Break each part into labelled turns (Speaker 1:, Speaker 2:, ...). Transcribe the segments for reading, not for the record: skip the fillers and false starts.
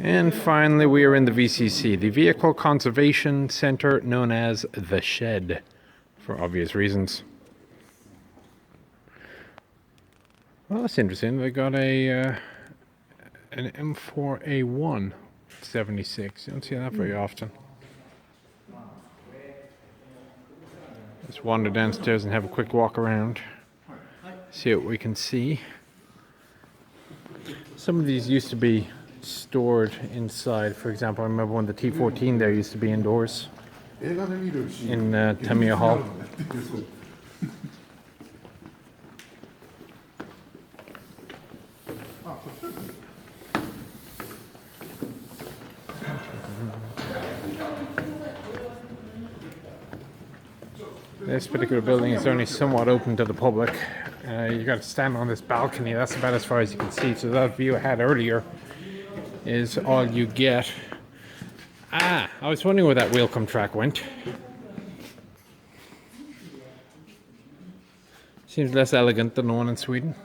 Speaker 1: And finally, we are in the VCC, the Vehicle Conservation Center, known as The Shed, for obvious reasons. Well, that's interesting. They got an M4A1 76. You don't see that very often. Let's wander downstairs and have a quick walk around. See what we can see. Some of these used to be stored inside. For example, I remember when the T14 there used to be indoors in Tamiya Hall. This particular building is only somewhat open to the public. You got to stand on this balcony. That's about as far as you can see. So that view I had earlier is all you get. I was wondering where that welcome track went. Seems less elegant than the one in Sweden.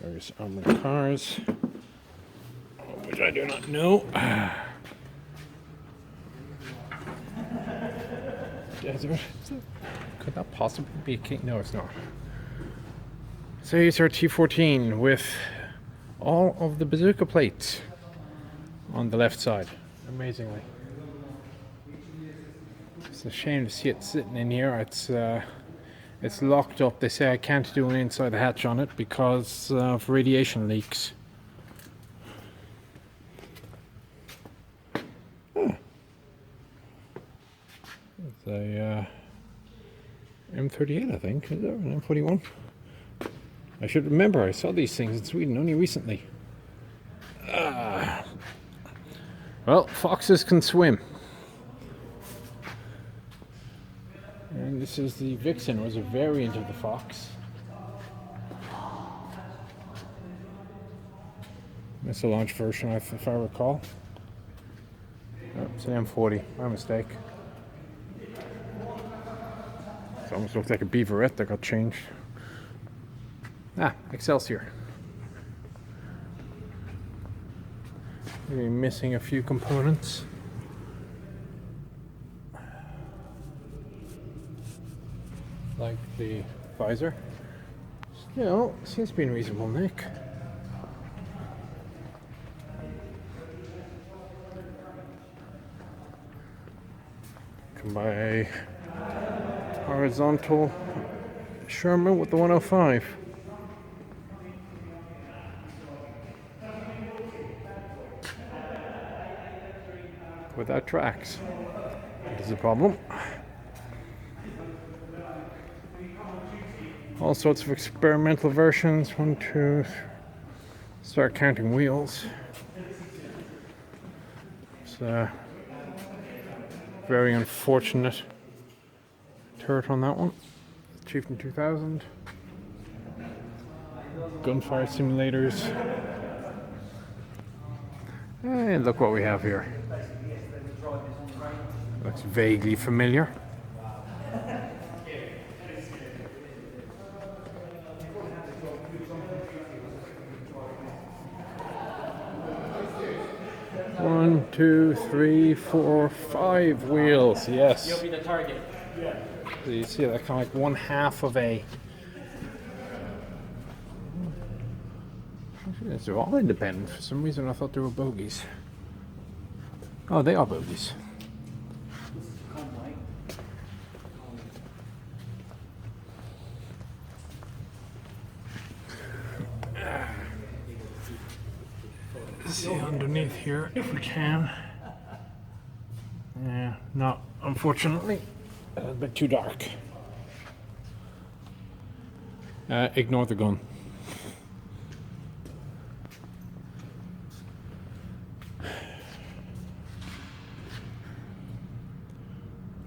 Speaker 1: Various armored cars, which I do not know. Desert. Could that possibly be a king? No, it's not. So here's our T14 with all of the bazooka plates on the left side, amazingly. It's a shame to see it sitting in here. It's locked up. They say I can't do an inside the hatch on it because of radiation leaks. It's a M38, I think. Is there an M41? I should remember. I saw these things in Sweden only recently. Well, foxes can swim. And this is the Vixen, it was a variant of the Fox. Missile launch version, if I recall. Oh, it's an M40, my mistake. It almost looks like a beaverette that got changed. Excelsior. Maybe missing a few components. Like the visor. Still, seems to be in reasonable nick. Come by a horizontal Sherman with the 105. Without tracks. That is a problem. All sorts of experimental versions. 1, 2. Start counting wheels. It's a very unfortunate turret on that one. Chieftain 2000. Gunfire simulators. And look what we have here. Looks vaguely familiar. One, 2, 3, 4, 5 wheels. Yes.
Speaker 2: You'll be the target.
Speaker 1: So you see that kind of like one half of a. They're all independent. For some reason, I thought they were bogies. Oh, they are bogies. See underneath here if we can. Yeah, not unfortunately. A bit too dark. Ignore the gun.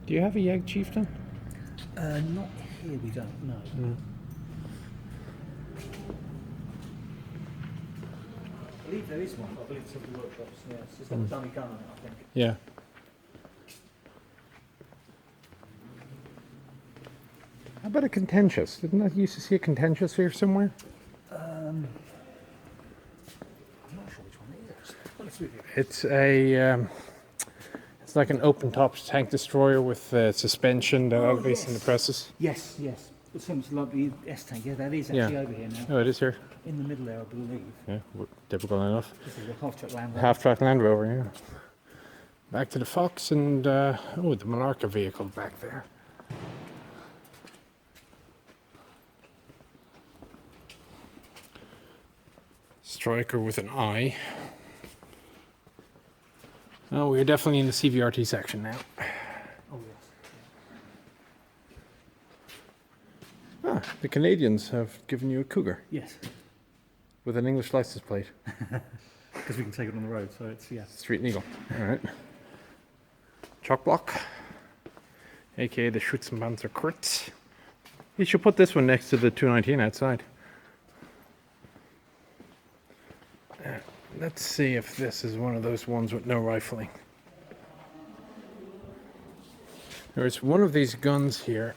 Speaker 1: Do you have a Yeg Chieftain?
Speaker 2: Not here, we don't, no.
Speaker 1: No.
Speaker 2: I believe believe there is one. I believe it's of the workshops. Yeah, it's just got a dummy gun on it, I think.
Speaker 1: Yeah. How about a contentious? Didn't I used to see a contentious here somewhere?
Speaker 2: I'm not sure which one it is. Well, it's with you.
Speaker 1: It's a. It's like an open-top tank destroyer with suspension that elevates in the presses.
Speaker 2: Yes, yes. It seems like the S-tank. Yeah, that is actually over here now.
Speaker 1: Oh, it is here.
Speaker 2: In the middle there, I believe.
Speaker 1: Yeah, typical enough.
Speaker 2: This is a half-track Land Rover.
Speaker 1: Half-track Land Rover, yeah. Back to the Fox and the Monarca vehicle back there. Striker with an eye. Oh, we're definitely in the CVRT section now.
Speaker 2: Oh, yes.
Speaker 1: Ah, the Canadians have given you a Cougar
Speaker 2: Yes,
Speaker 1: with an English license plate.
Speaker 2: because we can take it on the road, so it's, yeah.
Speaker 1: Street and Eagle. All right. Chalk block, aka the Schützenpanzer Kurz. You should put this one next to the 219 outside. Let's see if this is one of those ones with no rifling. There's one of these guns here.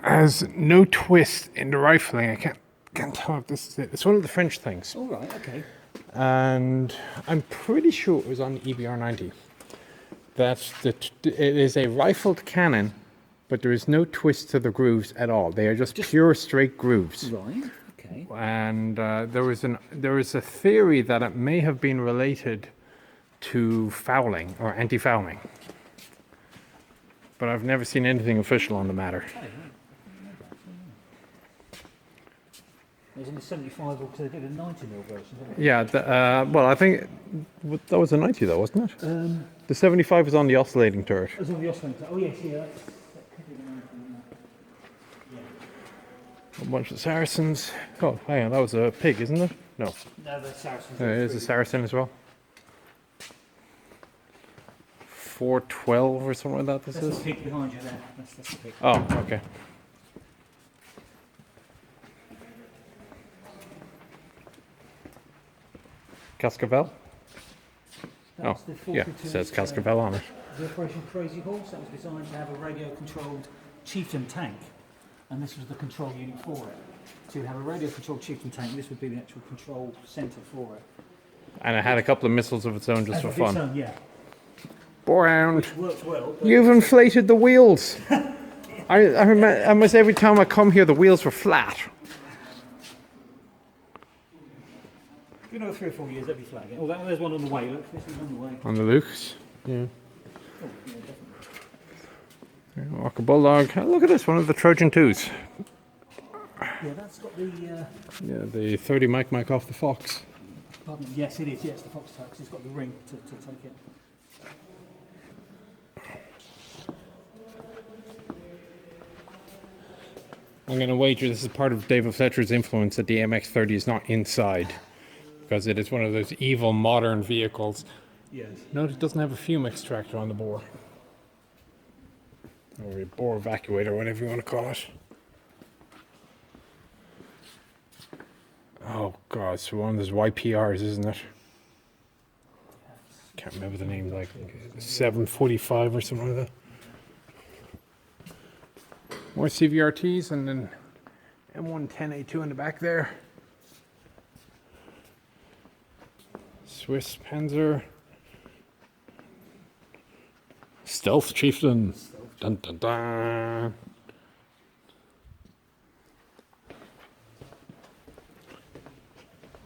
Speaker 1: Has no twist in the rifling. I can't tell if this is it. It's one of the French things.
Speaker 2: All right, okay.
Speaker 1: And I'm pretty sure it was on the EBR 90. It is a rifled cannon, but there is no twist to the grooves at all. They are just pure straight grooves.
Speaker 2: Right, okay.
Speaker 1: And there was a theory that it may have been related to fouling or anti-fouling, but I've never seen anything official on the matter.
Speaker 2: Oh, right. There's in the 75, because they did a 90mm version, didn't they?
Speaker 1: Yeah, well, I think that was a 90 though, wasn't it? The 75 was on the oscillating turret.
Speaker 2: It was on the oscillator. Oh, yes, yeah. That could be the 90, yeah.
Speaker 1: A bunch of Saracens. Oh, hang on, that was a pig, isn't it? No,
Speaker 2: No, the Saracens.
Speaker 1: it is a Saracen as well. 412 or something like that. This
Speaker 2: That's
Speaker 1: is.
Speaker 2: the pig behind you there. That's the pig.
Speaker 1: Oh, okay. Cascavel?
Speaker 2: That
Speaker 1: Oh,
Speaker 2: was the
Speaker 1: yeah,
Speaker 2: 42,
Speaker 1: it says Cascavel on it.
Speaker 2: The Operation Crazy Horse, that was designed to have a radio-controlled chieftain tank, and this was the control unit for it. To have a radio-controlled chieftain tank, this would be the actual control centre for it.
Speaker 1: And it had a couple of missiles of its own just for
Speaker 2: Of its
Speaker 1: fun.
Speaker 2: own, yeah.
Speaker 1: Borehound,
Speaker 2: Which works well. But
Speaker 1: you've inflated the wheels. I almost every time I come here, the wheels were flat.
Speaker 2: you know, 3 or 4 years, they'll be flat again. Oh, there's one on the way. Look, this is on the way.
Speaker 1: On the Luke's. Yeah.
Speaker 2: Oh, yeah, definitely.
Speaker 1: Walker Bulldog. Oh, look at this, one of the Trojan 2s.
Speaker 2: Yeah, that's got the.
Speaker 1: Yeah, the 30 mic off the Fox.
Speaker 2: Pardon me. Yes, it is. Yes, the Fox Tax. It's got the ring to take it.
Speaker 1: I'm going to wager this is part of David Fletcher's influence that the MX-30 is not inside, because it is one of those evil modern vehicles.
Speaker 2: Yes.
Speaker 1: Note it doesn't have a fume extractor on the bore. Or a bore evacuator, whatever you want to call it. Oh god, it's one of those YPRs, isn't it? Can't remember the name, like 745 or something like that. More CVRTs and then M110A2 in the back there. Swiss Panzer. Stealth Chieftain. Dun dun dun.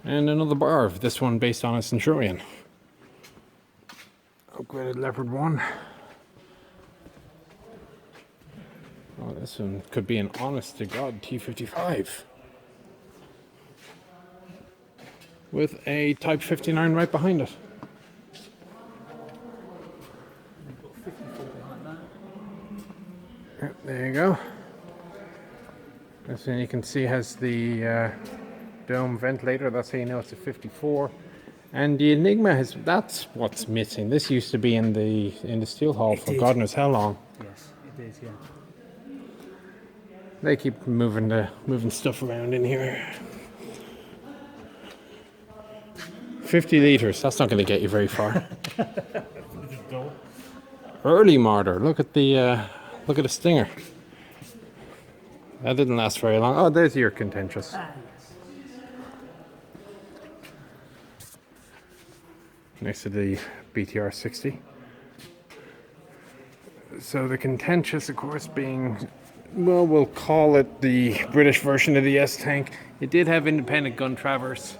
Speaker 1: And another Barv, this one based on a Centurion. Upgraded Leopard 1. Oh, this one could be an honest to God T55. With a Type 59 right behind it.
Speaker 2: We've got 54 behind that.
Speaker 1: Yep, there you go. This one you can see has the dome ventilator. That's how you know it's a 54. And the Enigma has, that's what's missing. This used to be in the steel hall for God knows how long.
Speaker 2: Yes, it is, yeah.
Speaker 1: They keep moving stuff around in here. 50 litres, that's not going to get you very far. Early mortar, look at the stinger. That didn't last very long. Oh, there's your contentious. Next to the BTR 60. So the contentious, of course, being, well, we'll call it the British version of the S tank. It did have independent gun traverse.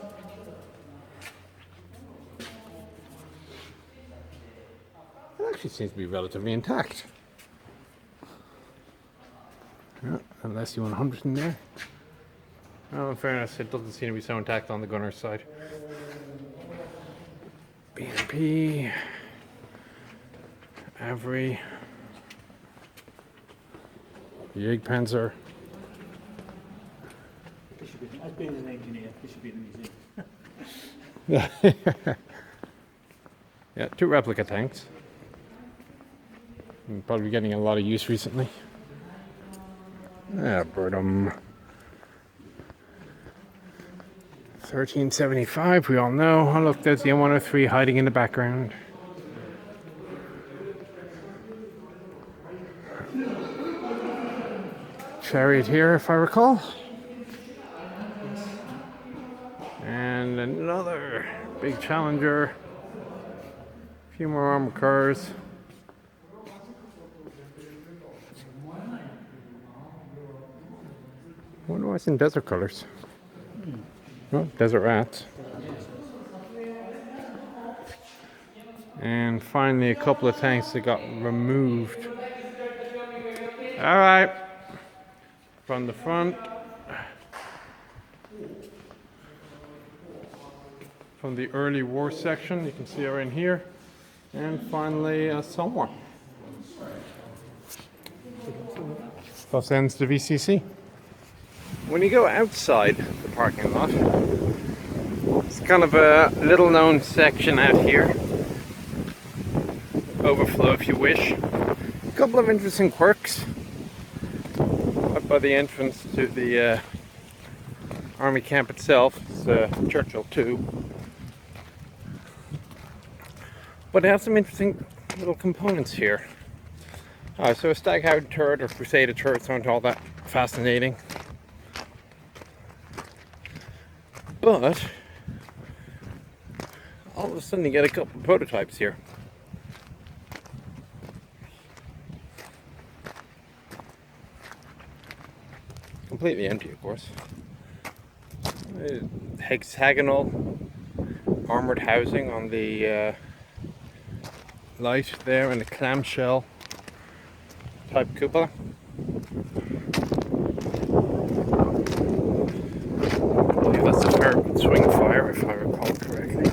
Speaker 1: It actually seems to be relatively intact. Yeah, unless you want 100 in there. Well, in fairness, it doesn't seem to be so intact on the gunner's side. BMP, Avery, Jagdpanzer.
Speaker 2: I've been an engineer, this should be in the museum.
Speaker 1: Yeah, 2 replica tanks. Probably getting a lot of use recently. Yeah, Burnham. 1375, we all know. Oh, look, there's the M103 hiding in the background. Chariot here, if I recall. And another big Challenger. A few more armored cars. I wonder why it's in desert colors. Oh, desert rats. And finally a couple of tanks that got removed. Alright. From the front. From the early war section, you can see it right here. And finally somewhere. Thus ends the VCC. When you go outside the parking lot, it's kind of a little known section out here. Overflow if you wish. A couple of interesting quirks. Up by the entrance to the army camp itself, it's Churchill 2. But they have some interesting little components here. So a Staghound turret or Crusader turrets aren't all that fascinating. But all of a sudden you get a couple of prototypes here. Completely empty, of course. Hexagonal armored housing on the light there and the clamshell type cupola. That's a fair swing fire, if I recall correctly.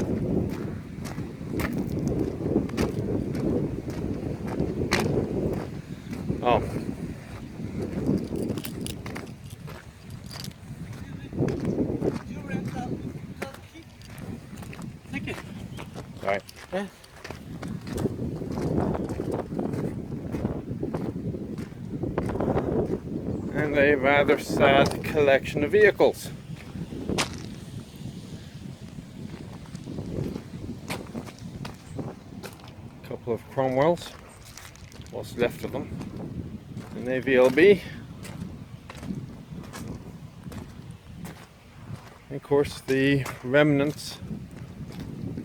Speaker 1: Oh.
Speaker 2: Thank you.
Speaker 1: Right.
Speaker 2: Yeah.
Speaker 1: And a rather sad collection of vehicles. Couple of Cromwells, what's left of them, an AVLB, and of course the remnants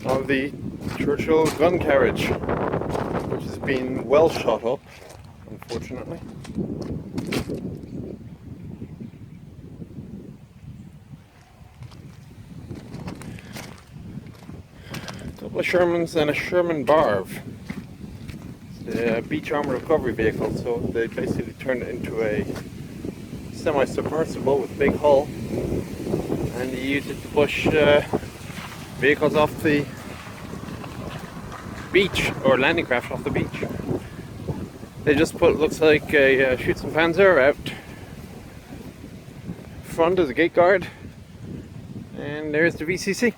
Speaker 1: of the Churchill gun carriage, which has been well shot up, unfortunately. A couple of Shermans and a Sherman Barv. The beach armor recovery vehicle, so they basically turned it into a semi-submersible with a big hull, and you use it to push vehicles off the beach, or landing craft off the beach. They just put, looks like a Schützenpanzer out front as a gate guard, and there's the VCC.